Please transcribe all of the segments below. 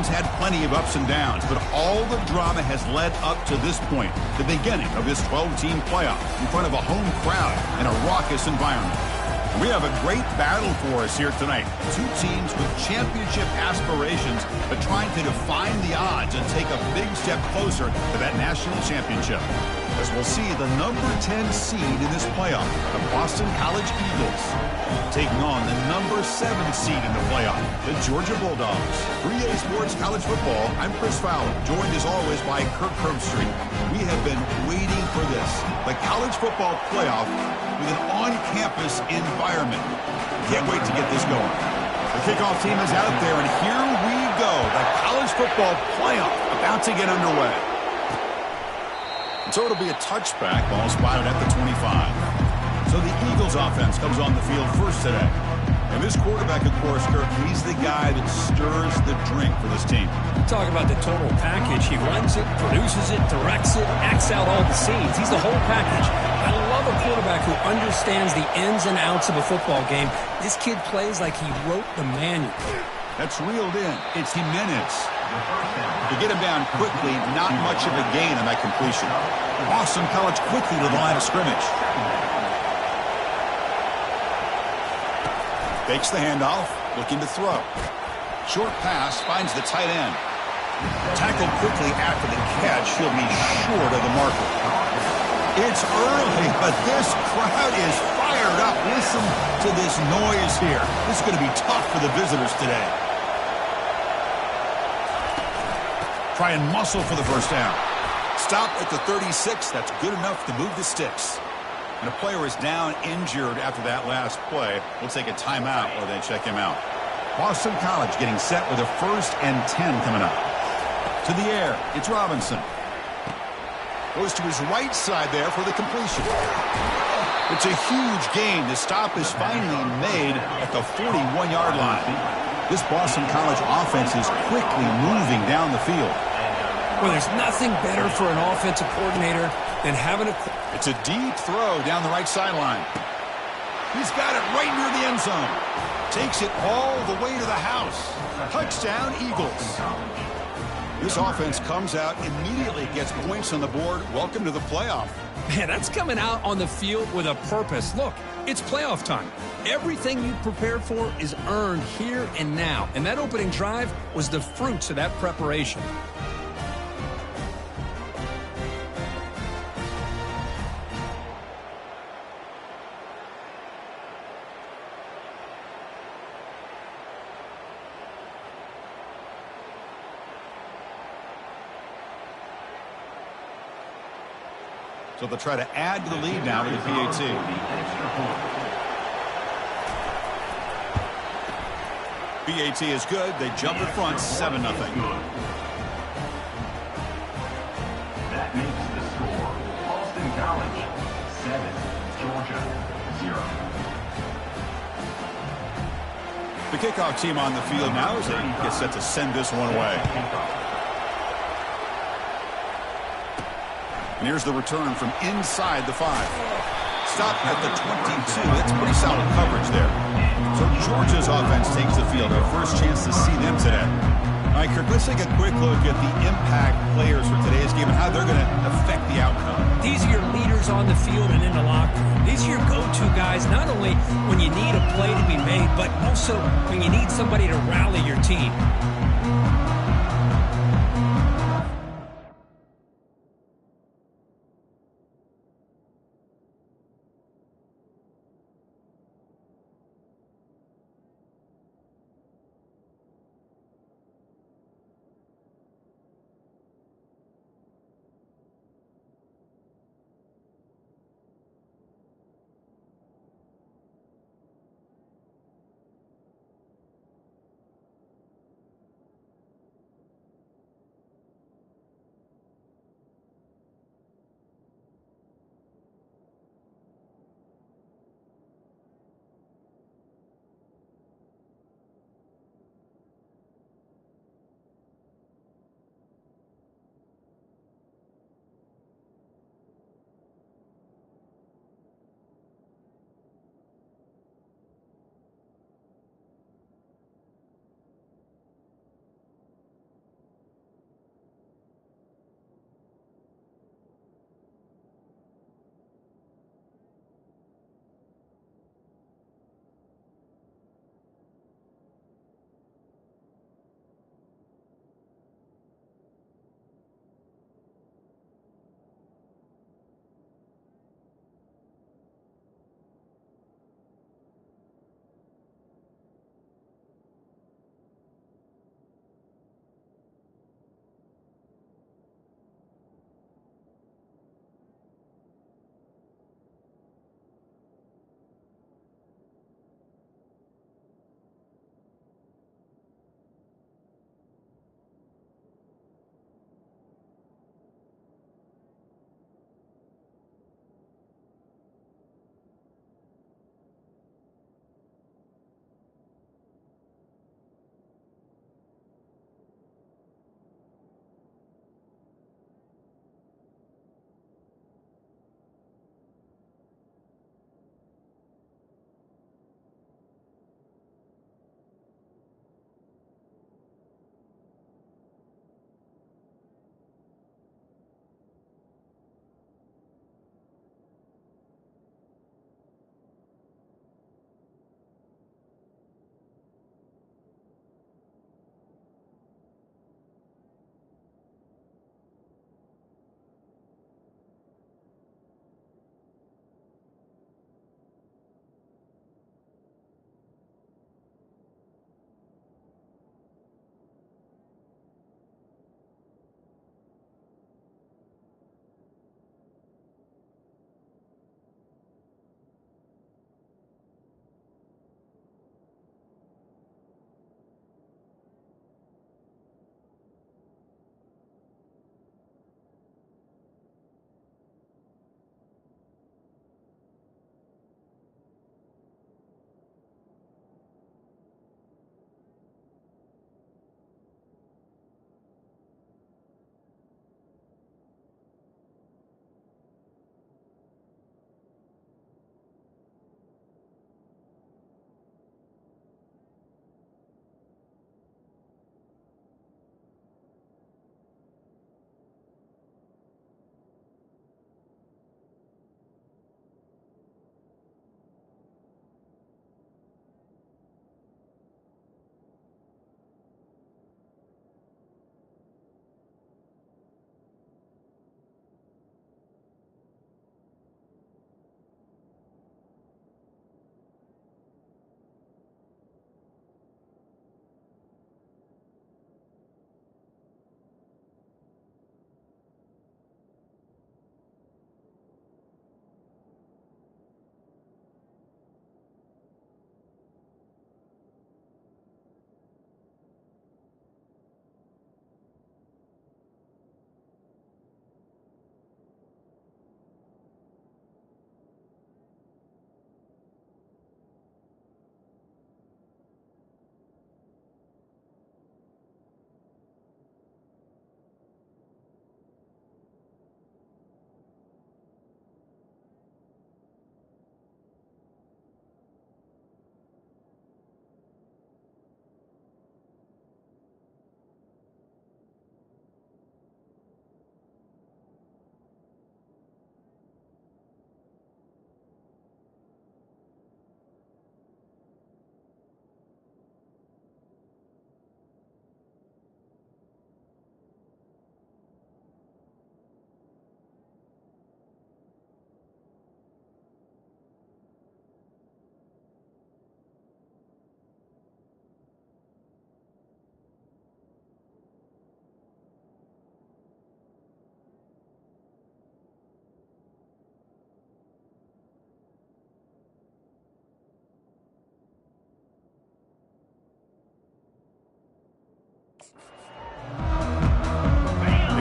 team's had plenty of ups and downs, but all the drama has led up to this point, the beginning of this 12-team playoff in front of a home crowd and a raucous environment. We have a great battle for us here tonight. Two teams with championship aspirations, but trying to define the odds and take a big step closer to that national championship. As we'll see the number 10 seed in this playoff, the Boston College Eagles, taking on the number 7 seed in the playoff, the Georgia Bulldogs. 3A Sports College Football, I'm Chris Fowler, joined as always by Kirk Herbstreit. We have been waiting for this, the college football playoff with an on-campus environment. Can't wait to get this going. The kickoff team is out there, and here we go. The college football playoff about to get underway. So it'll be a touchback, ball spotted at the 25. So the Eagles offense comes on the field first today. And this quarterback, of course, Kirk, he's the guy that stirs the drink for this team. Talk about the total package. He runs it, produces it, directs it, acts out all the scenes. He's the whole package. I love a quarterback who understands the ins and outs of a football game. This kid plays like he wrote the manual. That's reeled in. It's Jimenez. To get him down quickly, not much of a gain on that completion. Boston College quickly to the line of scrimmage. Fakes the handoff, looking to throw. Short pass finds the tight end. Tackled quickly after the catch. He'll be short of the marker. It's early, but this crowd is fired up. Listen to this noise here. This is going to be tough for the visitors today. Try and muscle for the first down. Stop at the 36. That's good enough to move the sticks. And a player is down injured after that last play. We'll take a timeout while they check him out. Boston College getting set with a 1st and 10 coming up. To the air, it's Robinson. Goes to his right side there for the completion. It's a huge gain. The stop is finally made at the 41-yard line. This Boston College offense is quickly moving down the field. Well, there's nothing better for an offensive coordinator than having a... It's a deep throw down the right sideline. He's got it right near the end zone. Takes it all the way to the house. Touchdown, Eagles. This offense comes out, immediately gets points on the board. Welcome to the playoff. Man, that's coming out on the field with a purpose. Look, it's playoff time. Everything you prepared for is earned here and now. And that opening drive was the fruits of that preparation. So they'll try to add to the lead now with the PAT. PAT is good. They jump in front, 7-0. That makes the score Boston College 7, Georgia 0. The kickoff team on the field now as they get set to send this one away. And here's the return from inside the 5. Stop at the 22. That's pretty solid coverage there. So Georgia's offense takes the field. Our first chance to see them today. All right, Kirk, let's take a quick look at the impact players for today's game and how they're going to affect the outcome. These are your leaders on the field and in the locker room. These are your go-to guys, not only when you need a play to be made, but also when you need somebody to rally your team.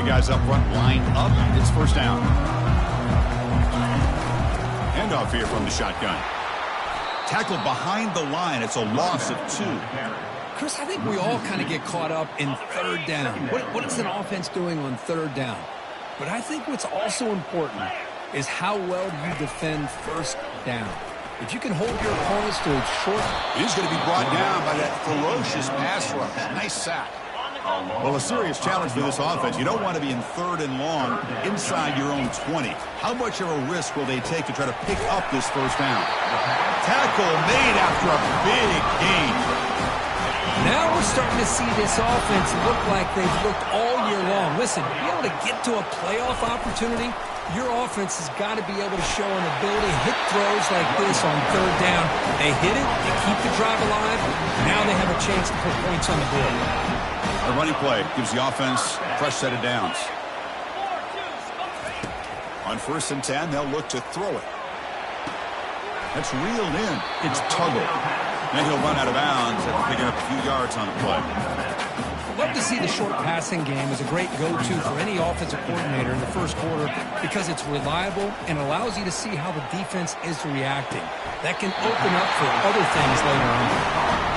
The guys up front line up. It's first down. Handoff here from the shotgun. Tackled behind the line. It's a loss of 2. Chris, I think we all kind of get caught up in third down. What is an offense doing on third down? But I think what's also important is how well you defend first down. If you can hold your opponents to a short... He's going to be brought down by that ferocious pass rush. Nice sack. Well, a serious challenge for this offense. You don't want to be in third and long inside your own 20. How much of a risk will they take to try to pick up this first down? Tackle made after a big gain. Now we're starting to see this offense look like they've looked all year long. Listen, to be able to get to a playoff opportunity, your offense has got to be able to show an ability to hit throws like this on third down. They hit it, they keep the drive alive. Now they have a chance to put points on the board. A running play gives the offense a fresh set of downs. On 1st and 10, they'll look to throw it. That's reeled in. It's Tuggle. Then he'll run out of bounds after picking up a few yards on the play. I'd love to see the short passing game as a great go-to for any offensive coordinator in the first quarter because it's reliable and allows you to see how the defense is reacting. That can open up for other things later on.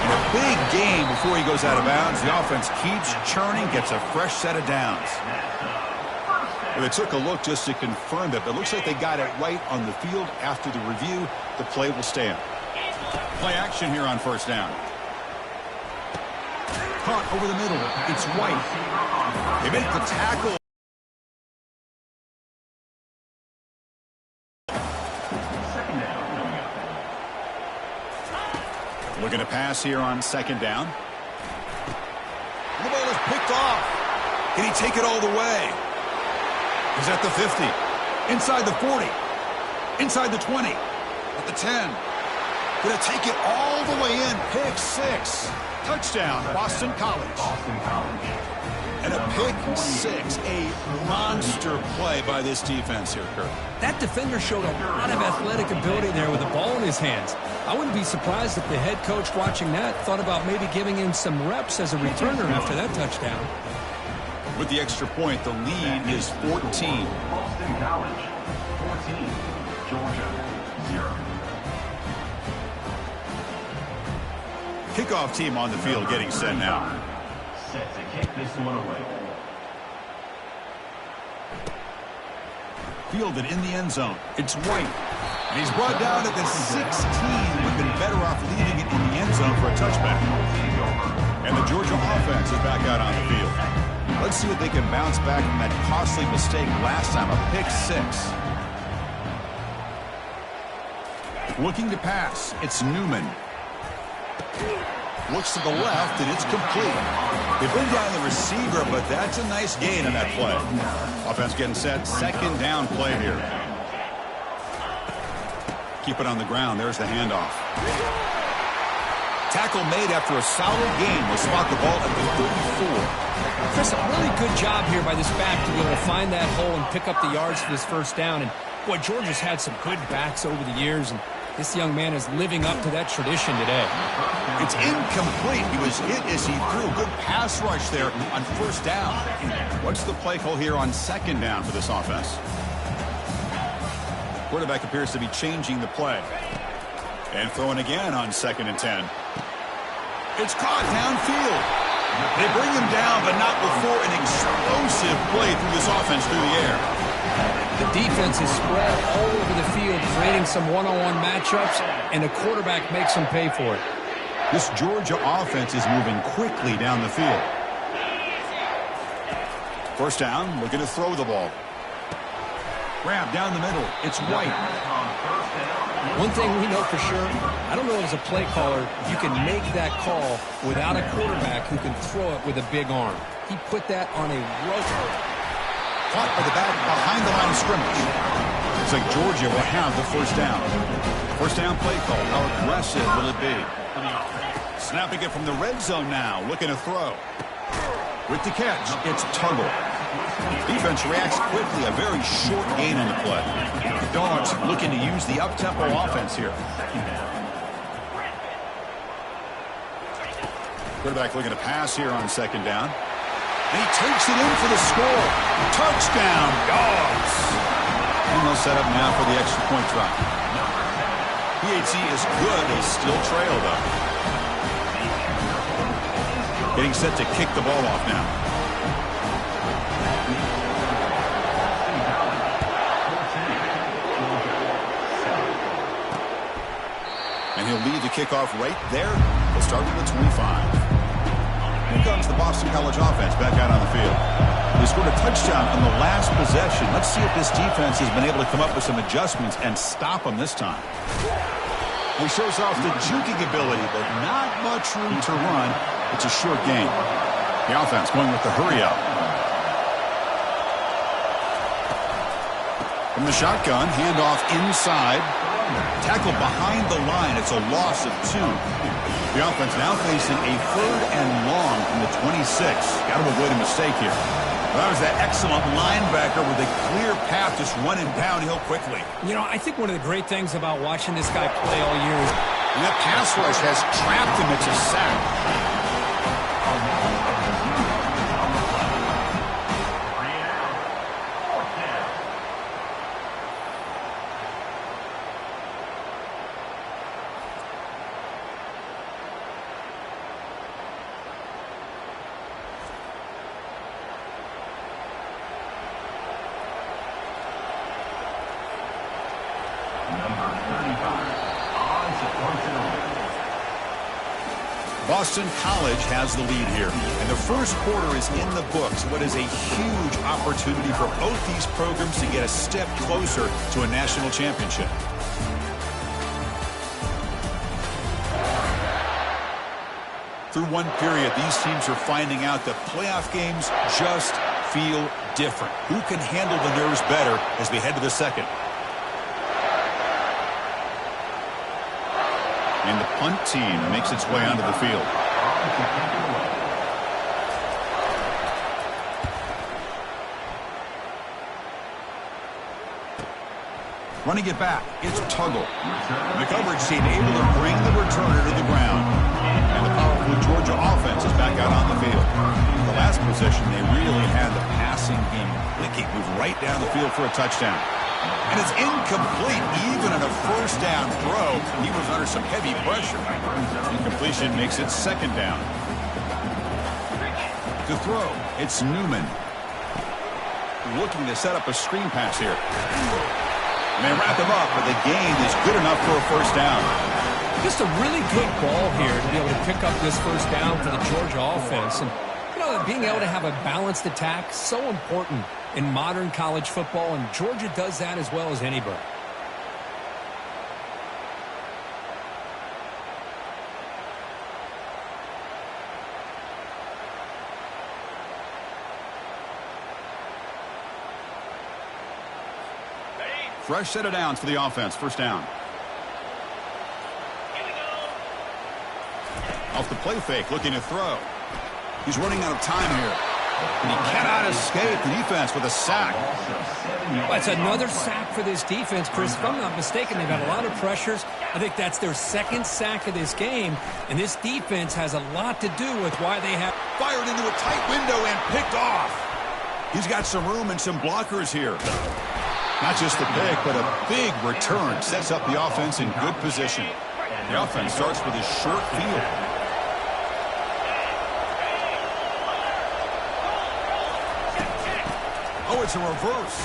In a big game before he goes out of bounds, the offense keeps churning, gets a fresh set of downs. Well, they took a look just to confirm it, but it looks like they got it right on the field. After the review, the play will stand. Play action here on 1st down. Caught over the middle. It's White. They make the tackle. Looking to pass here on 2nd down. The ball is picked off. Can he take it all the way? He's at the 50. Inside the 40. Inside the 20. At the 10. Going to take it all the way in. Pick 6. Touchdown, Boston College. And a pick 6. A monster play by this defense here, Kurt. That defender showed a lot of athletic ability there with the ball in his hands. I wouldn't be surprised if the head coach watching that thought about maybe giving him some reps as a returner after that touchdown. With the extra point, the lead is 14. Boston College, 14. Georgia, 0. Kickoff team on the field getting set now. Set to kick this one away. Fielded in the end zone. It's White. And he's brought down at the 16. We've been better off leaving it in the end zone for a touchback. And the Georgia offense is back out on the field. Let's see what they can bounce back from that costly mistake last time, a pick 6. Looking to pass. It's Newman. Looks to the left, and it's complete. They bring down the receiver, but that's a nice gain on that play. Offense getting set. 2nd down play here. Keep it on the ground. There's the handoff. Tackle made after a solid gain. Will spot the ball at the 34. Chris, a really good job here by this back to be able to find that hole and pick up the yards for this first down. And, boy, Georgia's had some good backs over the years, and this young man is living up to that tradition today. It's incomplete. He was hit as he threw a good pass rush there on 1st down. What's the play call here on 2nd down for this offense? Quarterback appears to be changing the play. And throwing again on 2nd and 10. It's caught downfield. They bring him down, but not before an explosive play through this offense through the air. The defense is spread all over the field, creating some one-on-one matchups, and the quarterback makes them pay for it. This Georgia offense is moving quickly down the field. 1st down, looking to throw the ball. Grab down the middle. It's White. One thing we know for sure, I don't know as a play caller, you can make that call without a quarterback who can throw it with a big arm. He put that on a rope. Caught by the back behind the line of scrimmage. Looks like Georgia will have the 1st down. 1st down play call. How aggressive will it be? Snapping it from the red zone now. Looking to throw. With the catch, it's Tuggle. Defense reacts quickly. A very short gain on the play. The Dogs looking to use the up-tempo offense here. Quarterback looking to pass here on 2nd down. And he takes it in for the score. Touchdown, Dogs. And they'll set up now for the extra point try. PAT is good. They still trail, though. Getting set to kick the ball off now. And he'll lead the kickoff right there. We'll start with the 25. Here comes the Boston College offense back out on the field. They scored a touchdown on the last possession. Let's see if this defense has been able to come up with some adjustments and stop them this time. He shows off the juking ability, but not much room to run. It's a short game. The offense going with the hurry up. From the shotgun, handoff inside. Tackled behind the line. It's a loss of 2. The offense now facing a 3rd and long from the 26. Got to avoid a mistake here. Well, that was that excellent linebacker with a clear path just running downhill quickly. You know, I think one of the great things about watching this guy play all year is and that pass rush has trapped him. It's a sack. Boston College has the lead here, and the first quarter is in the books. What is a huge opportunity for both these programs to get a step closer to a national championship. Through one period, these teams are finding out that playoff games just feel different. Who can handle the nerves better as we head to the second? And the punt team makes its way onto the field. Running it back, it's Tuggle. The coverage team able to bring the returner to the ground. And the powerful Georgia offense is back out on the field. The last possession, they really had the passing game clicking, moved right down the field for a touchdown. And it's incomplete, even on a first down throw. He was under some heavy pressure. Incompletion makes it second down. To throw, it's Newman. Looking to set up a screen pass here. And they wrap him up, but the gain is good enough for a first down. just a really good ball here to be able to pick up this first down for the Georgia offense. And being able to have a balanced attack, so important in modern college football, and Georgia does that as well as anybody. Fresh set of downs for the offense. First down. Off the play fake, looking to throw. He's running out of time here. And he cannot escape the defense with a sack. That's another sack for this defense, Chris. If I'm not mistaken, they've had a lot of pressures. I think that's their second sack of this game. And this defense has a lot to do with why they have fired into a tight window and picked off. He's got some room and some blockers here. Not just the pick, but a big return sets up the offense in good position. The offense starts with a short field. Oh, it's a reverse.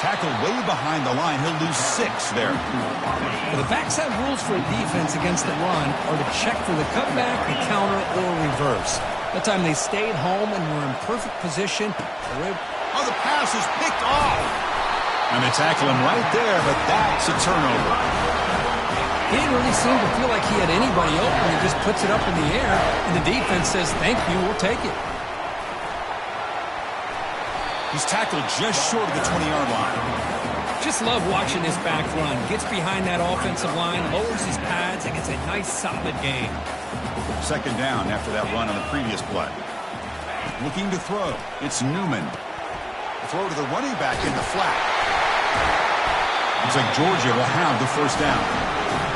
Tackled way behind the line. He'll lose 6 there. Well, the backside rules for a defense against the run are to check for the cutback, the counter, or reverse. That time they stayed home and were in perfect position. Oh, the pass is picked off. And they tackle him right there, but that's a turnover. He didn't really seem to feel like he had anybody open. He just puts it up in the air, and the defense says, thank you, we'll take it. He's tackled just short of the 20-yard line. Just love watching this back run. Gets behind that offensive line, lowers his pads, and gets a nice, solid gain. Second down after that run on the previous play. Looking to throw. It's Newman. Throw to the running back in the flat. Looks like Georgia will have the first down.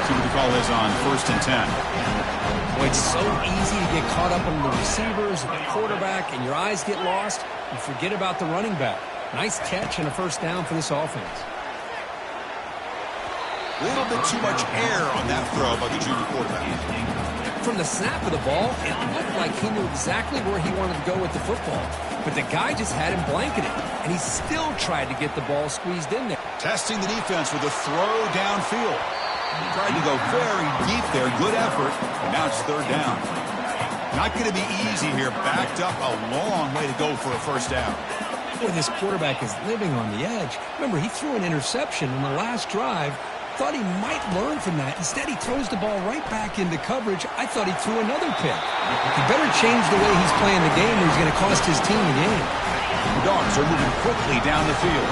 See what the call is on 1st and 10. Well, it's so easy to get caught up on the receivers and the quarterback, and your eyes get lost. You forget about the running back. Nice catch and a first down for this offense. A little bit too much air on that throw by the junior quarterback. From the snap of the ball, it looked like he knew exactly where he wanted to go with the football. But the guy just had him blanketed, and he still tried to get the ball squeezed in there. Testing the defense with a throw downfield. Tried to go very deep there. Good effort. And now it's third down. Not going to be easy here. Backed up a long way to go for a first down. Boy, this quarterback is living on the edge. Remember, he threw an interception in the last drive. Thought he might learn from that. Instead, he throws the ball right back into coverage. I thought he threw another pick. He better change the way he's playing the game or he's going to cost his team the game. The Dogs are moving quickly down the field.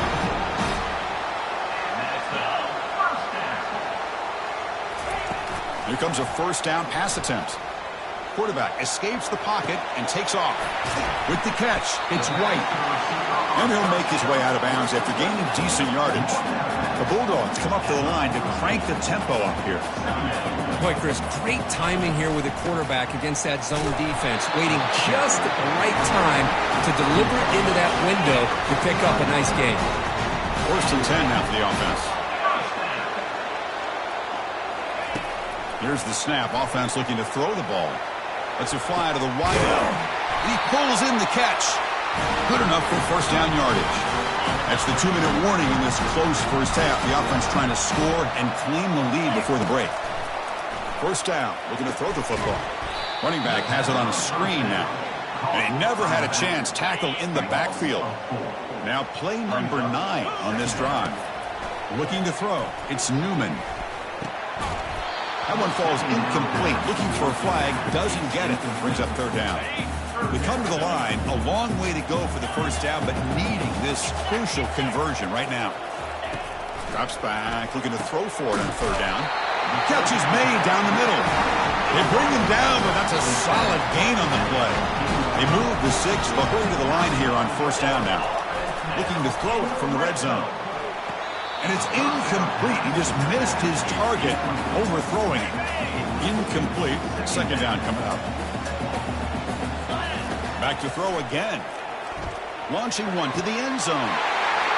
Here comes a first down pass attempt. Quarterback escapes the pocket and takes off. With the catch, it's White. And he'll make his way out of bounds after gaining decent yardage. The Bulldogs come up to the line to crank the tempo up here. Boy, Chris, great timing here with the quarterback against that zone defense, waiting just at the right time to deliver it into that window to pick up a nice gain. First and 10 now for the offense. Here's the snap. Offense looking to throw the ball. Lets it fly to the wide out. He pulls in the catch. Good enough for first down yardage. That's the 2-minute warning in this close first half. The offense trying to score and claim the lead before the break. First down, looking to throw the football. Running back has it on a screen now. And he never had a chance. Tackle in the backfield. Now play number 9 on this drive. Looking to throw. It's Newman. That one falls incomplete. Looking for a flag. Doesn't get it. Brings up third down. We come to the line. A long way to go for the first down, but needing this crucial conversion right now. Drops back. Looking to throw for it on third down. Catch is made down the middle. They bring him down, but that's a solid gain on the play. They move the 6. They'll hurry to the line here on first down now. Looking to throw it from the red zone. And it's incomplete. He just missed his target, overthrowing it. Incomplete. Second down coming up. Back to throw again. Launching one to the end zone.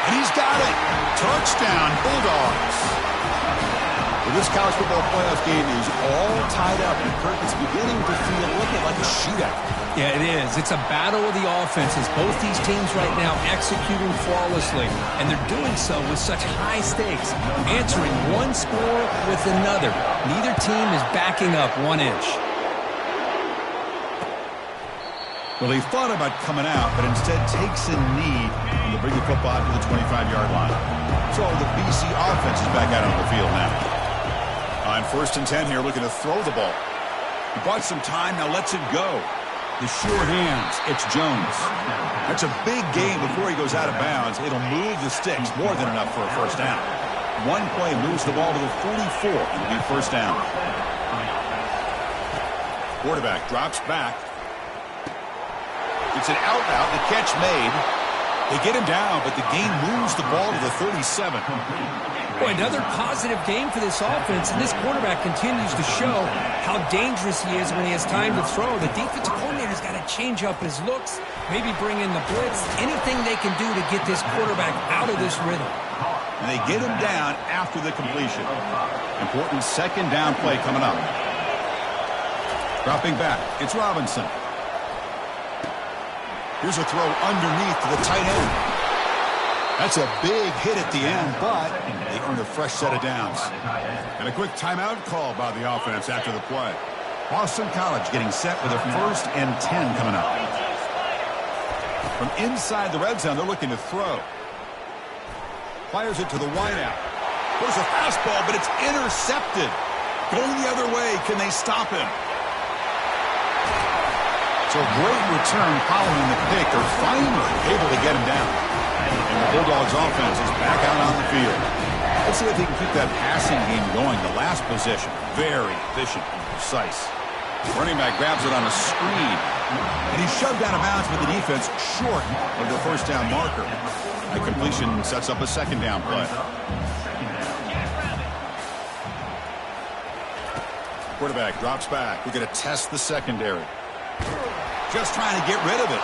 And he's got it. Touchdown, Bulldogs. Well, this college football playoff game is all tied up. And Kirk is beginning to feel like a shootout. Yeah, it is. It's a battle of the offenses. Both these teams right now executing flawlessly, and they're doing so with such high stakes, answering one score with another. Neither team is backing up 1 inch. Well, he thought about coming out, but instead takes a knee and they bring the football out to the 25-yard line. So the BC offense is back out on the field now. On first and 10 here, looking to throw the ball. He bought some time, now lets it go. The sure hands, it's Jones. That's a big gain before he goes out of bounds. It'll move the sticks, more than enough for a first down. One play moves the ball to the 44, and it'll be first down. Quarterback drops back. It's an out route, the catch made. They get him down, but the gain moves the ball to the 37. Boy, another positive game for this offense, and this quarterback continues to show how dangerous he is when he has time to throw. The defensive coordinator's got to change up his looks, maybe bring in the blitz, anything they can do to get this quarterback out of this rhythm. And they get him down after the completion. Important second down play coming up. Dropping back, it's Robinson. Here's a throw underneath to the tight end. That's a big hit at the end, but they earn a fresh set of downs. And a quick timeout call by the offense after the play. Boston College getting set with a first and 10 coming up. From inside the red zone, they're looking to throw. Fires it to the wideout. There's a fastball, but it's intercepted. Going the other way, can they stop him? So a great return following the pick. They're finally able to get him down. And the Bulldogs offense is back out on the field. Let's see if they can keep that passing game going. The last possession, very efficient and precise. Running back grabs it on a screen. And he's shoved out of bounds with the defense short of the first down marker. The completion sets up a second down play. Quarterback drops back. We're going to test the secondary. Just trying to get rid of it.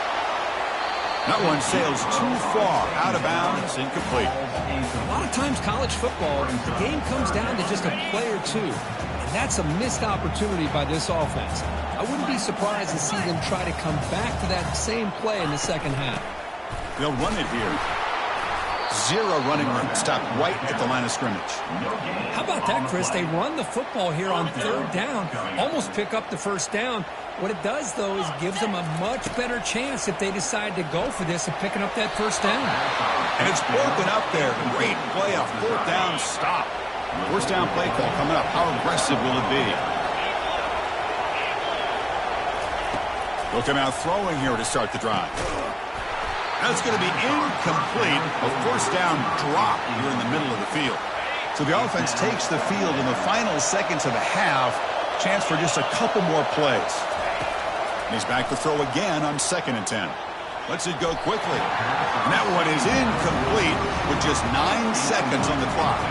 That one sails too far. Out of bounds. Incomplete. A lot of times college football, the game comes down to just a play or two. And that's a missed opportunity by this offense. I wouldn't be surprised to see them try to come back to that same play in the second half. They'll run it here. Zero running room. Stopped right at the line of scrimmage. How about that, Chris? They run the football here on third down, almost pick up the first down. What it does, though, is gives them a much better chance if they decide to go for this of picking up that first down. And it's broken up there. Great play, a fourth down stop. First down play call coming up. How aggressive will it be? They'll come out throwing here to start the drive. That's going to be incomplete. A first down drop here in the middle of the field. So the offense takes the field in the final seconds of the half. Chance for just a couple more plays. And he's back to throw again on 2nd and 10. Lets it go quickly. And that one is incomplete with just 9 seconds on the clock.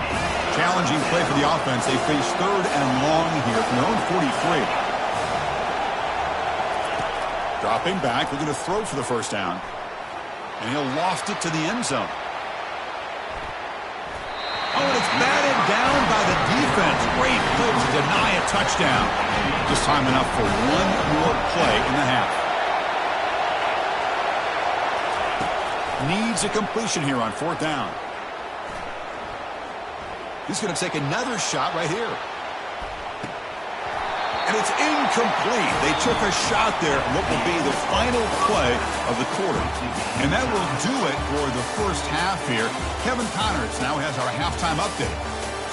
Challenging play for the offense. They face 3rd and long here from their own 43. Dropping back. We're going to throw for the first down. And he'll loft it to the end zone. Oh, and it's batted down by the defense. Great play to deny a touchdown. Just time enough for one more play in the half. Needs a completion here on 4th down. He's going to take another shot right here. And it's incomplete. They took a shot there on what will be the final play of the quarter. And that will do it for the first half here. Kevin Connors now has our halftime update.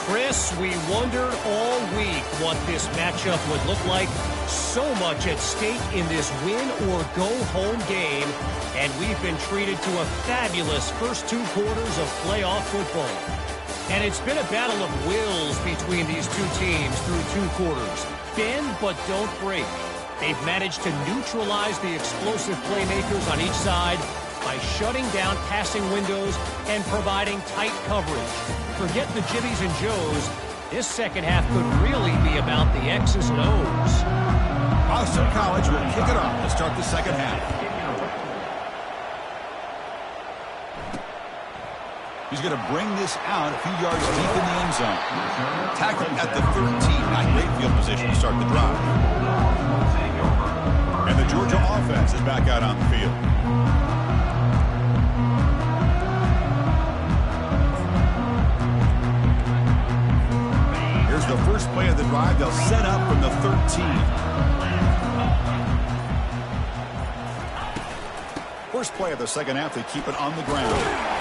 Chris, we wondered all week what this matchup would look like. So much at stake in this win-or-go-home game. And we've been treated to a fabulous first 2 quarters of playoff football. And it's been a battle of wills between these two teams through 2 quarters. Bend but don't break. They've managed to neutralize the explosive playmakers on each side by shutting down passing windows and providing tight coverage. Forget the Jimmies and Joes. This second half could really be about the X's and O's. Boston College will kick it off to start the second half. He's going to bring this out a few yards deep in the end zone. Tackling at the 13. Not great field position to start the drive. And the Georgia offense is back out on the field. Here's the first play of the drive. They'll set up from the 13. First play of the second half, they keep it on the ground.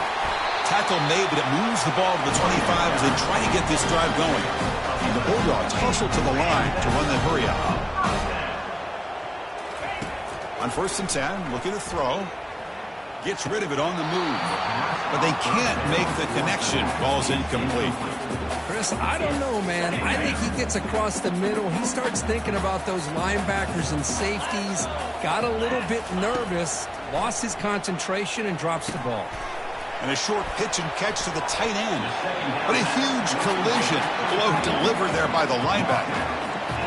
Tackle made, but it moves the ball to the 25 as they try to get this drive going. And the Bulldogs hustle to the line to run the hurry up. On 1st and 10, looking to throw. Gets rid of it on the move. But they can't make the connection. Ball's incomplete. Chris, I don't know, man. I think he gets across the middle. He starts thinking about those linebackers and safeties. Got a little bit nervous. Lost his concentration and drops the ball. And a short pitch and catch to the tight end. But a huge collision. Blow delivered there by the linebacker.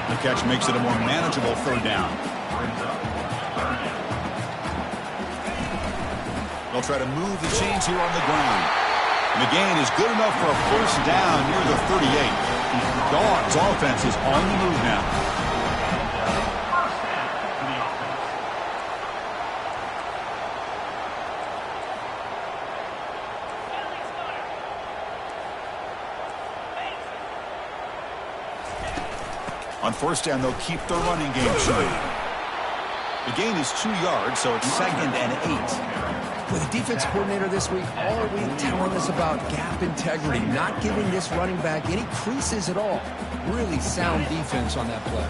The catch makes it a more manageable 3rd down. They'll try to move the chains here on the ground. And the gain is good enough for a first down near the 38. Dogs offense is on the move now. On 1st down, they'll keep their running game short. The gain is 2 yards, so it's 2nd and 8. With the defense coordinator this week all week telling us about gap integrity, not giving this running back any creases at all. Really sound defense on that play.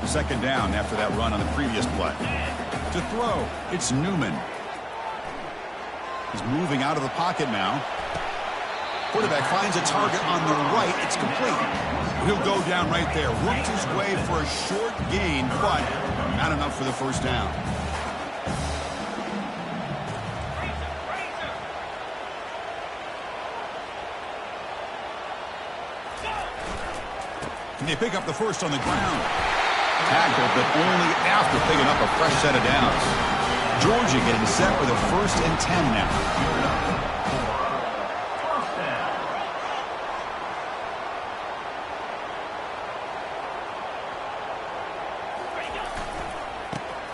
2nd down after that run on the previous play. To throw, it's Newman. He's moving out of the pocket now. Quarterback finds a target on the right. It's complete. He'll go down right there. Worked his way for a short gain, but not enough for the first down. And they pick up the first on the ground. Tackled, but only after picking up a fresh set of downs. Georgia getting set for the 1st and 10 now.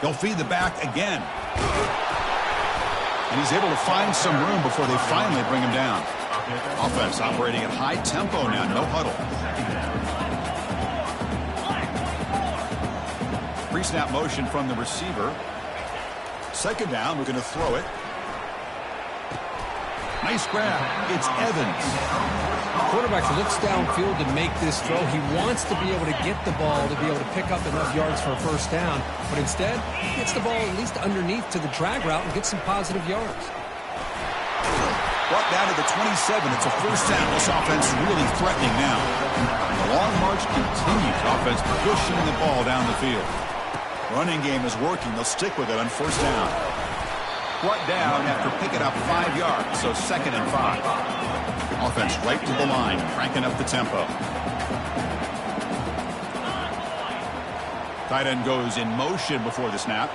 He'll feed the back again. And he's able to find some room before they finally bring him down. Offense operating at high tempo now, no huddle. Pre-snap motion from the receiver. 2nd down, we're going to throw it. Nice grab. It's Evans. The quarterback looks downfield to make this throw. He wants to be able to get the ball to be able to pick up enough yards for a 1st down. But instead, he gets the ball at least underneath to the drag route and gets some positive yards. Brought down to the 27. It's a 1st down. This offense really threatening now. The long march continues. Offense pushing the ball down the field. Running game is working. They'll stick with it on 1st down. Brought down after picking up 5 yards, so 2nd and 5. Offense right to the line, cranking up the tempo. Tight end goes in motion before the snap.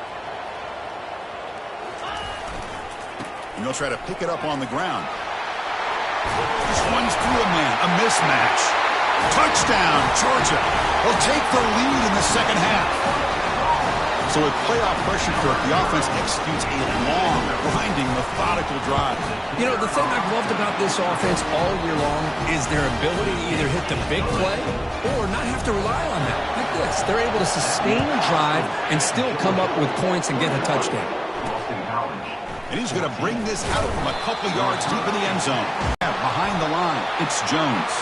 And he'll try to pick it up on the ground. Just runs through a man, a mismatch. Touchdown, Georgia. They'll take the lead in the 2nd half. So with playoff pressure, Kirk, the offense executes a long, grinding, methodical drive. You know, the thing I've loved about this offense all year long is their ability to either hit the big play or not have to rely on that. Like this, they're able to sustain a drive and still come up with points and get a touchdown. And he's going to bring this out from a couple yards deep in the end zone. Behind the line, it's Jones.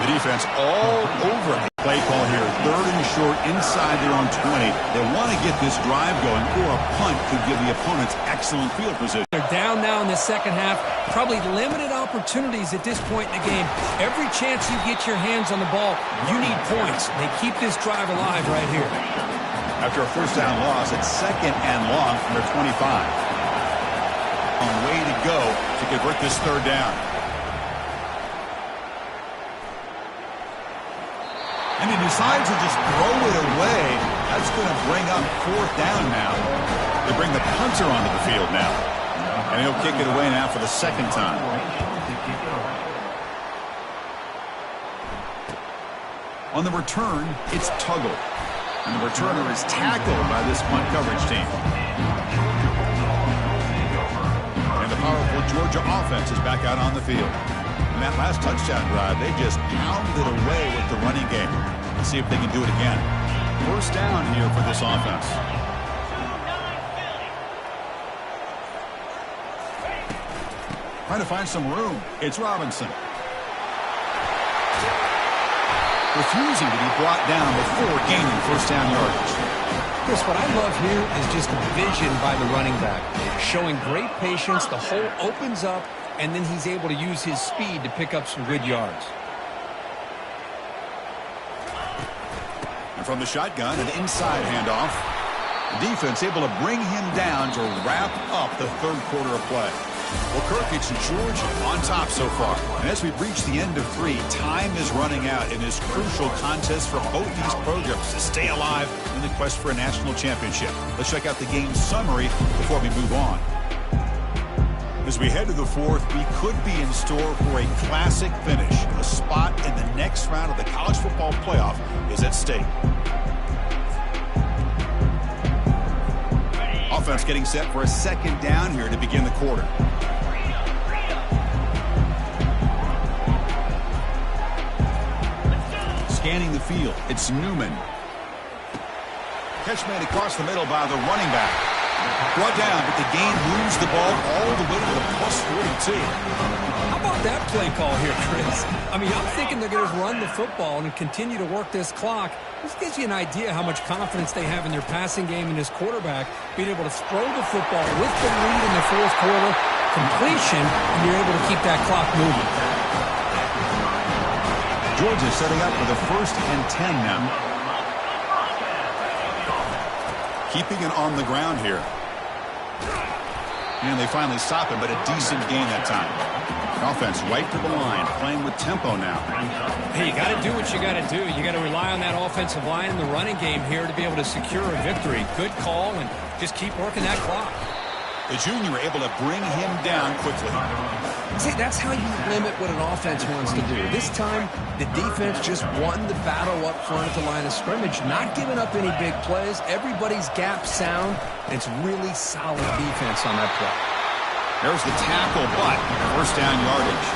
The defense all over. Play call here, 3rd and short inside their own 20. They want to get this drive going, or a punt could give the opponents excellent field position. They're down now in the 2nd half. Probably limited opportunities at this point in the game. Every chance you get your hands on the ball, you need points. They keep this drive alive right here. After a 1st down loss, it's 2nd and long from their 25. Way to go to convert this 3rd down. And he decides to just throw it away. That's going to bring up 4th down now. They bring the punter onto the field now. And he'll kick it away now for the 2nd time. On the return, it's Tuggle. And the returner is tackled by this punt coverage team. And the powerful Georgia offense is back out on the field. In that last touchdown drive, they just pounded away with the running game. Let's see if they can do it again. 1st down here for this offense. Trying to find some room. It's Robinson. Refusing to be brought down before gaining 1st down yardage. Chris, what I love here is just the vision by the running back. Showing great patience, the hole opens up, and then he's able to use his speed to pick up some good yards. And from the shotgun, an inside handoff. The defense able to bring him down to wrap up the 3rd quarter of play. Well, Kirk, it's Georgia on top so far. And as we reach the end of 3, time is running out in this crucial contest for both these programs to stay alive in the quest for a national championship. Let's check out the game summary before we move on. As we head to the 4th, we could be in store for a classic finish. A spot in the next round of the college football playoff is at stake. Offense getting set for a 2nd down here to begin the quarter. Scanning the field, it's Newman. Catch made across the middle by the running back. Brought down, but the game moves the ball all the way to the +42. How about that play call here, Chris? I mean, I'm thinking they're going to run the football and continue to work this clock. This gives you an idea how much confidence they have in their passing game and his quarterback, being able to throw the football with the lead in the 4th quarter, completion, and you're able to keep that clock moving. Georgia setting up for the 1st and 10 now. Keeping it on the ground here. And they finally stop him, but a decent gain that time. Offense right to the line, playing with tempo now. Hey, you got to do what you got to do. You got to rely on that offensive line in the running game here to be able to secure a victory. Good call, and just keep working that clock. The junior able to bring him down quickly. See, that's how you limit what an offense wants to do. This time, the defense just won the battle up front at the line of scrimmage, not giving up any big plays. Everybody's gap sound. It's really solid defense on that play. There's the tackle, but first down yardage.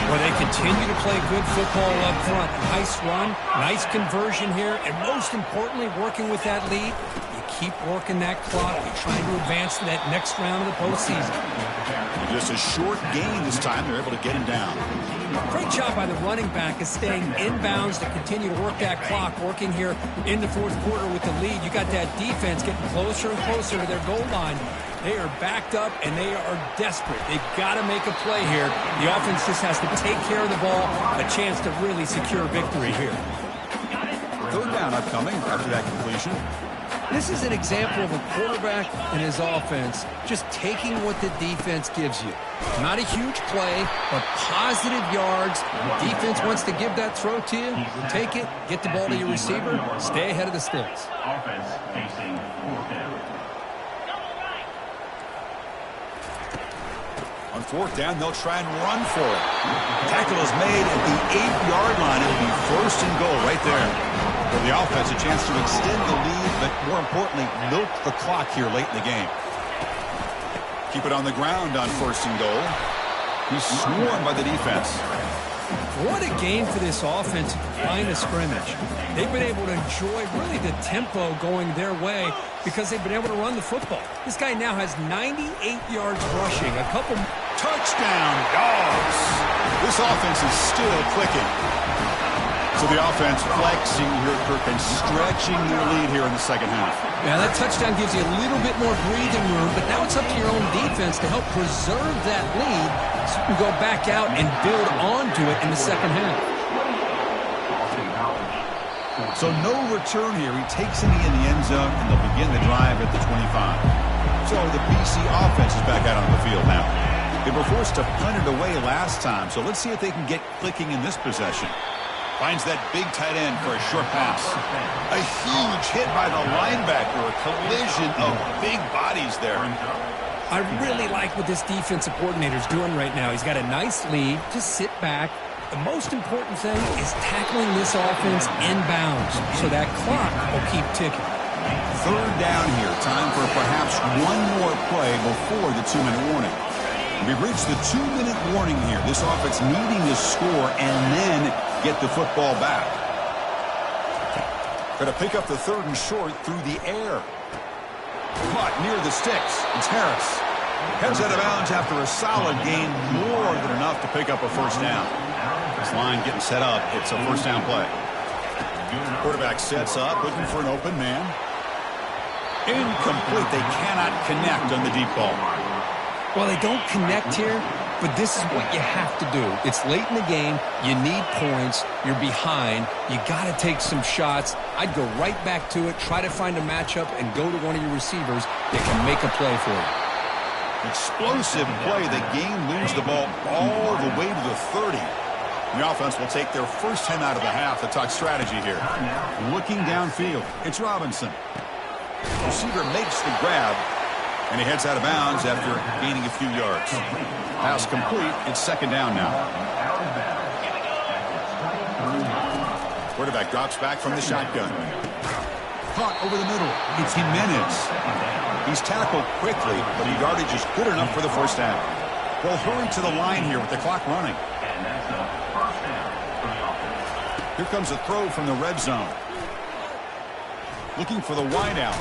Well, they continue to play good football up front. Nice run, nice conversion here, and most importantly, working with that lead, you keep working that clock. You're trying to advance to that next round of the postseason. Just a short gain this time. They're able to get him down. Great job by the running back is staying inbounds to continue to work that clock, working here in the fourth quarter with the lead. You got that defense getting closer and closer to their goal line. They are backed up, and they are desperate. They've got to make a play here. The offense just has to take care of the ball, a chance to really secure victory here. Third down upcoming after that completion. This is an example of a quarterback and his offense just taking what the defense gives you. Not a huge play, but positive yards. The defense wants to give that throw to you. You take it, get the ball to your receiver, stay ahead of the sticks. Offense facing fourth down. On fourth down, they'll try and run for it. Tackle is made at the 8-yard line. It'll be first and goal right there. For the offense, a chance to extend the lead, but more importantly, milk the clock here late in the game. Keep it on the ground on first and goal. He's swarmed by the defense. What a game for this offense line of scrimmage. They've been able to enjoy really the tempo going their way because they've been able to run the football. This guy now has 98 yards rushing, a couple... Touchdown, Dogs! This offense is still clicking. So the offense flexing here, Kirk, and stretching their lead here in the second half. Yeah, that touchdown gives you a little bit more breathing room, but now it's up to your own defense to help preserve that lead so you can go back out and build onto it in the second half. So no return here. He takes it in the end zone, and they'll begin the drive at the 25. So the BC offense is back out on the field now. They were forced to punt it away last time, so let's see if they can get clicking in this possession. Finds that big tight end for a short pass. A huge hit by the linebacker. A collision of big bodies there. I really like what this defensive coordinator is doing right now. He's got a nice lead. Just sit back. The most important thing is tackling this offense inbounds so that clock will keep ticking. Third down here. Time for perhaps one more play before the 2-minute warning. We've reached the 2-minute warning here. This offense needing to score and then get the football back. Going to pick up the third and short through the air. Caught near the sticks. It's Harris. Heads out of bounds after a solid gain, more than enough to pick up a first down. This line getting set up. It's a first down play. Quarterback sets up, looking for an open man. Incomplete. They cannot connect on the deep ball. Well, they don't connect here, but this is what you have to do. It's late in the game. You need points. You're behind. You got to take some shots. I'd go right back to it, try to find a matchup, and go to one of your receivers that can make a play for you. Explosive play. The game moves the ball all the way to the 30. The offense will take their first 10 out of the half to talk strategy here. Looking downfield, it's Robinson. Receiver makes the grab, and he heads out of bounds after gaining a few yards. Pass complete. It's second down now. Quarterback drops back from the shotgun. Caught over the middle. It's Jimenez. He's tackled quickly, but the yardage is good enough for the first down. They'll hurry to the line here with the clock running. Here comes a throw from the red zone. Looking for the wideout.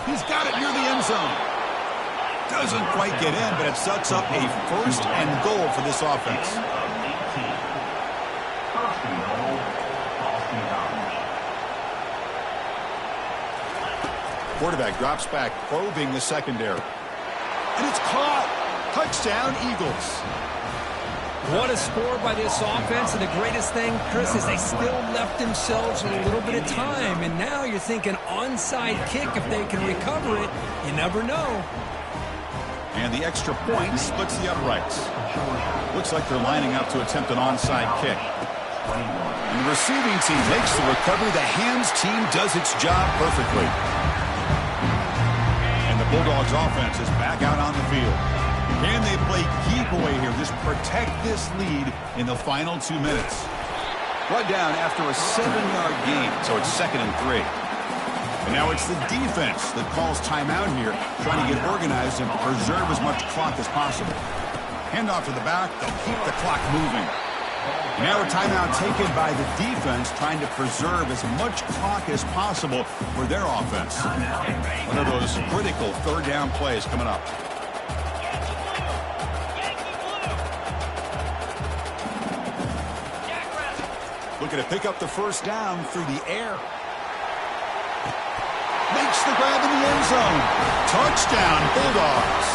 He's got it near the end zone. Doesn't quite get in, but it sets up a first and goal for this offense. Quarterback drops back, probing the secondary. And it's caught. Touchdown, Eagles. What a score by this offense, and the greatest thing, Chris, is they still left themselves with a little bit of time, and now you're thinking onside kick if they can recover it. You never know. And the extra point splits the uprights. Looks like they're lining up to attempt an onside kick. And the receiving team makes the recovery. The Hams team does its job perfectly. And the Bulldogs offense is back out on the field. Can they play keep away here? Just protect this lead in the final 2 minutes. Brought down after a 7-yard gain, so it's 2nd and 3. And now it's the defense that calls timeout here, trying to get organized and preserve as much clock as possible. Handoff to the back. They'll keep the clock moving. Now a timeout taken by the defense, trying to preserve as much clock as possible for their offense. One of those critical 3rd down plays coming up. Looking to pick up the 1st down through the air. Makes the grab in the end zone. Touchdown, Bulldogs.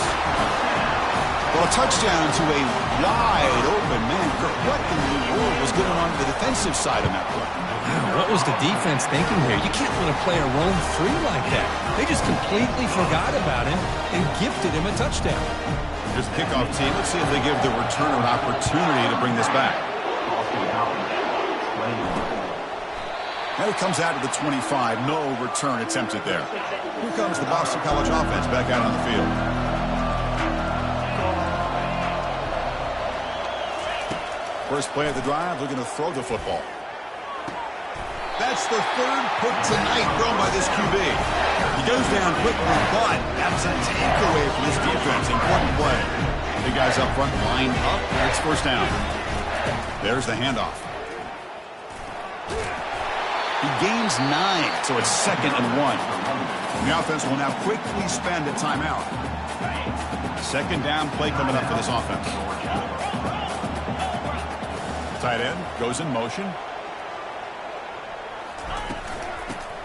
Well, a touchdown to a wide open man. What in the world was going on the defensive side of that play? Wow, what was the defense thinking here? You can't let a player roam free like that. They just completely forgot about him and gifted him a touchdown. Here's the kickoff team. Let's see if they give the returner an opportunity to bring this back. Now he comes out to the 25. No return attempted there. Here comes the Boston College offense back out on the field. First play of the drive, looking to throw the football. That's the 3rd pick tonight thrown by this QB. He goes down quickly, but that's a takeaway for this defense. Important play. The guys up front lined up. It's 1st down. There's the handoff. He gains 9, so it's 2nd and 1. The offense will now quickly spend a timeout. 2nd down play coming up for this offense. Tight end goes in motion.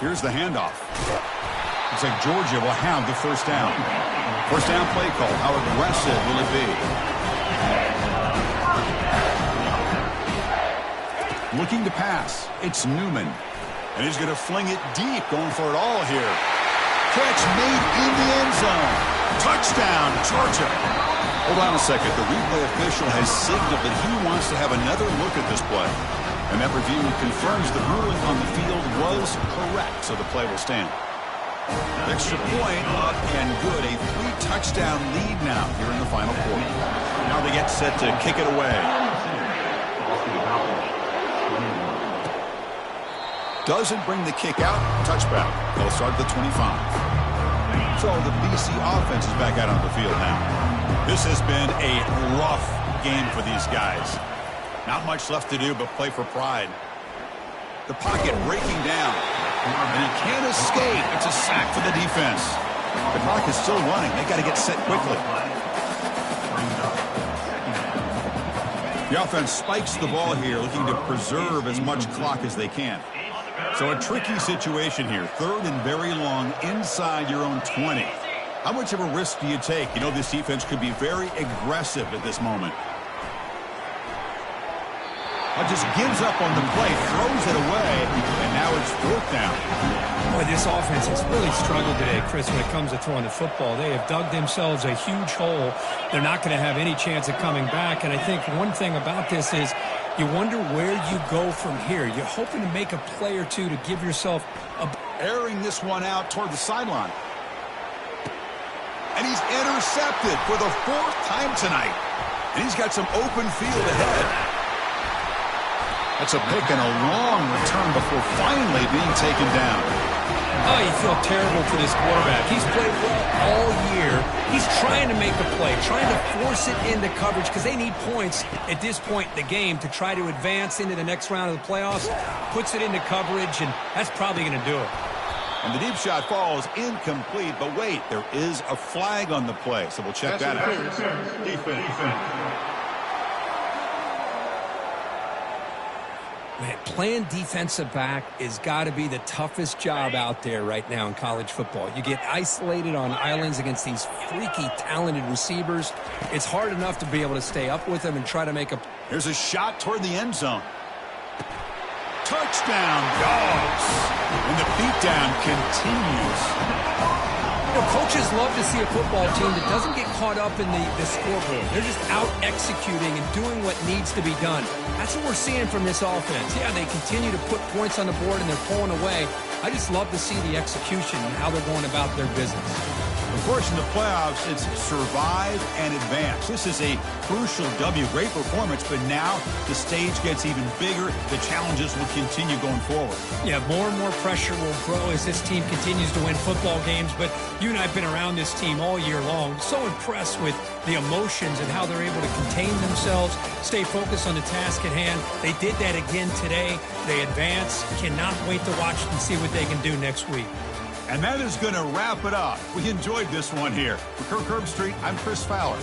Here's the handoff. Looks like Georgia will have the 1st down. 1st down play call. How aggressive will it be? Looking to pass. It's Newman. And he's going to fling it deep, going for it all here. Catch made in the end zone. Touchdown, Georgia. Hold on a second. The replay official has signaled that he wants to have another look at this play. And that review confirms the ruling on the field was correct, so the play will stand. Extra point up and good. A 3-touchdown lead now here in the final quarter. Now they get set to kick it away. Doesn't bring the kick out. Touchback. They'll start at the 25. So the BC offense is back out on the field now. This has been a rough game for these guys. Not much left to do but play for pride. The pocket breaking down. And he can't escape. It's a sack for the defense. The clock is still running. They got to get set quickly. The offense spikes the ball here, looking to preserve as much clock as they can. So a tricky situation here. 3rd and very long inside your own 20. How much of a risk do you take? You know this defense could be very aggressive at this moment. Just gives up on the play, throws it away, and now it's 4th down. Boy, this offense has really struggled today, Chris, when it comes to throwing the football. They have dug themselves a huge hole. They're not going to have any chance of coming back, and I think one thing about this is you wonder where you go from here. You're hoping to make a play or two to give yourself a... Airing this one out toward the sideline. And he's intercepted for the 4th time tonight. And he's got some open field ahead. That's a pick and a long return before finally being taken down. Oh, you feel terrible for this quarterback. He's played well all year. He's trying to make a play, trying to force it into coverage because they need points at this point in the game to try to advance into the next round of the playoffs. Puts it into coverage, and that's probably going to do it. And the deep shot falls incomplete, but wait, there is a flag on the play, so we'll check that out. Defense. Man, playing defensive back has got to be the toughest job out there right now in college football. You get isolated on islands against these freaky, talented receivers. It's hard enough to be able to stay up with them and try to make a... Here's a shot toward the end zone. Touchdown, Dogs. And the beatdown continues. You know, coaches love to see a football team that doesn't get caught up in the scoreboard. They're just out executing and doing what needs to be done. That's what we're seeing from this offense. Yeah, they continue to put points on the board and they're pulling away. I just love to see the execution and how they're going about their business. Of course, in the playoffs, it's survive and advance. This is a crucial W. Great performance, but now the stage gets even bigger. The challenges will continue going forward. Yeah, more and more pressure will grow as this team continues to win football games, but you and I have been around this team all year long. So impressed with the emotions and how they're able to contain themselves, stay focused on the task at hand. They did that again today. They advance. Cannot wait to watch and see what they can do next week. And that is going to wrap it up. We enjoyed this one here. For Kirk Herbstreit, I'm Chris Fowler.